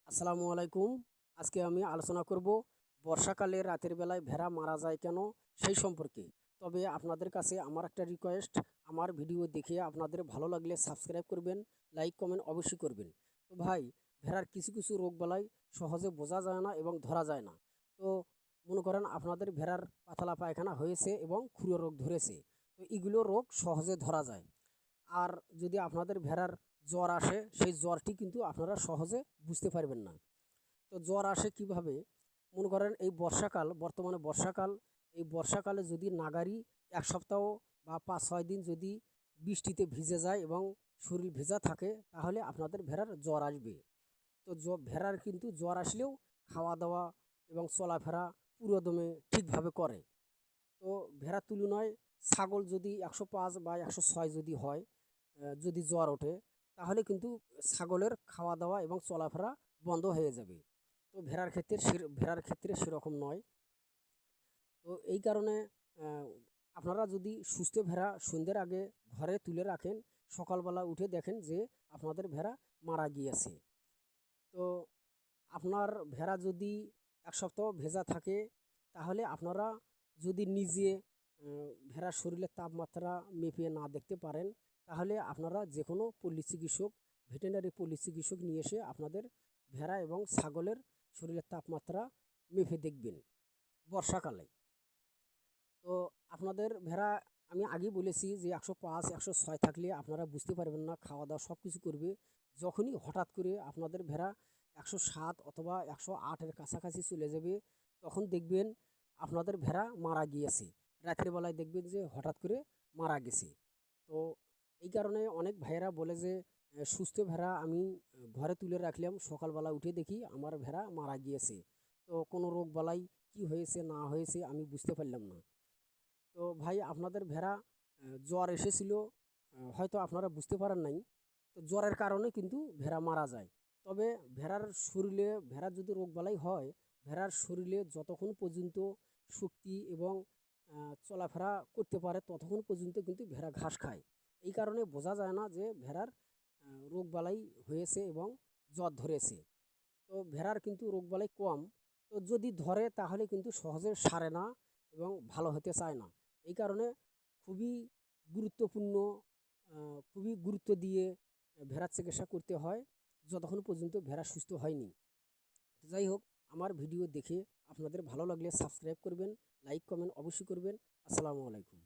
আসসালামু আলাইকুম। আজকে আমি আলোচনা করব বর্ষাকালে রাতের বেলায় ভেড়া মারা যায় কেন সেই সম্পর্কে। তবে আপনাদের কাছে আমার একটা রিকোয়েস্ট, আমার ভিডিও দেখে আপনাদের ভালো লাগলে সাবস্ক্রাইব করবেন, লাইক কমেন্ট অবশ্যই করবেন। তো ভাই, ভেড়ার কিছু কিছু রোগবালাই সহজে বোঝা যায় না এবং ধরা যায় না। তো মনে করেন আপনাদের ভেড়ার পাতলা পায়খানা হয়েছে এবং খুরা রোগ ধরেছে। তো এগুলো রোগ সহজে ধরা যায়। আর যদি আপনাদের ভেড়ার জ্বর আসে, সেই জ্বরটি কিন্তু আপনারা সহজে বুঝতে পারবেন না। তো জ্বর আসে কিভাবে? মনে করেন এই বর্ষাকাল, বর্তমানে বর্ষাকাল, এই বর্ষাকালে যদি নাগারি ১ সপ্তাহ বা ৫-৬ দিন যদি বৃষ্টিতে ভিজে যায় এবং শরীর ভেজা থাকে, তাহলে আপনাদের ভেড়ার জ্বর আসবে। তো ভেড়ার কিন্তু জ্বর আসলেও খাওয়া-দাওয়া এবং চলাফেরা পুরোদমে ঠিকভাবে করে। তো ভেড়ার তুলনায় ছাগল যদি ১০৫ বা ১০৬ যদি হয়, যদি জ্বর ওঠে, তাহলে কিন্তু ছাগলের খাওয়া-দাওয়া এবং চলাফেরা বন্ধ হয়ে যাবে। তো ভেড়ার ক্ষেত্রে সেরকম নয়। তো এই কারণে আ আপনারা যদি সুস্থ ভেড়া সন্ধ্যের আগে ঘরে তুলে রাখেন, সকালবেলা উঠে দেখেন যে আপনাদের ভেড়া মারা গিয়েছে। তো আপনার ভেড়া যদি ১ সপ্তাহ ভেজা থাকে, তাহলে আপনারা যদি নিজে ভেড়ার শরীরের তাপমাত্রা মেপে না দেখতে পারেন, তাহলে আপনারা যেকোনো পল্লী চিকিৎসক, ভেটেরিনারি পল্লী চিকিৎসক নিয়ে এসে আপনাদের ভেড়া এবং ছাগলের শরীরের তাপমাত্রা মেপে দেখবেন বর্ষাকালে। তো আপনাদের ভেড়া, আমি আগেই বলেছি যে ১০৫, ১০৬ থাকলে আপনারা বুঝতে পারবেন না, খাওয়া-দাওয়া সব কিছু করবে। যখনই হঠাৎ করে আপনাদের ভেড়া ১০৭ অথবা ১০৮ এর কাছাকাছি চলে যাবে, তখন দেখবেন আপনাদের ভেড়া মারা গিয়েছে। রাতের বেলায় দেখবেন যে হঠাৎ করে মারা গেছে। তো এই কারণে অনেক ভাইয়েরা বলে যে, সুস্থ ভেড়া আমি ঘরে তুলে রাখলাম, সকালবেলা উঠে দেখি আমার ভেড়া মারা গিয়েছে। তো কোনো রোগবালাই কি হয়েছে না হয়েছে আমি বুঝতে পারলাম না। তো ভাই, আপনাদের ভেড়া জ্বর এসেছিল, হয়তো আপনারা বুঝতে পারেন নাই। তো জ্বরের কারণে কিন্তু ভেড়া মারা যায়। তবে ভেড়ার যদি রোগবালাই হয়, ভেড়ার শরীরে যতক্ষণ পর্যন্ত শক্তি এবং চলাফেরা করতে পারে ততক্ষণ পর্যন্ত কিন্তু ভেড়া ঘাস খায়। এই কারণে বোঝা যায় না যে ভেড়ার রোগবালাই হয়েছে এবং জ্বর ধরেছে। তো ভেড়ার কিন্তু রোগবালাই কম। তো যদি ধরে তাহলে কিন্তু সহজে সারে না এবং ভালো হতে চায় না। এই কারণে খুবই গুরুত্বপূর্ণ, খুবই গুরুত্ব দিয়ে ভেড়ার চিকিৎসা করতে হয় যতক্ষণ পর্যন্ত ভেড়া সুস্থ হয়নি। তো যাই হোক, আমার ভিডিও দেখে আপনাদের ভালো লাগলে সাবস্ক্রাইব করবেন, লাইক কমেন্ট অবশ্যই করবেন। আসসালামু আলাইকুম।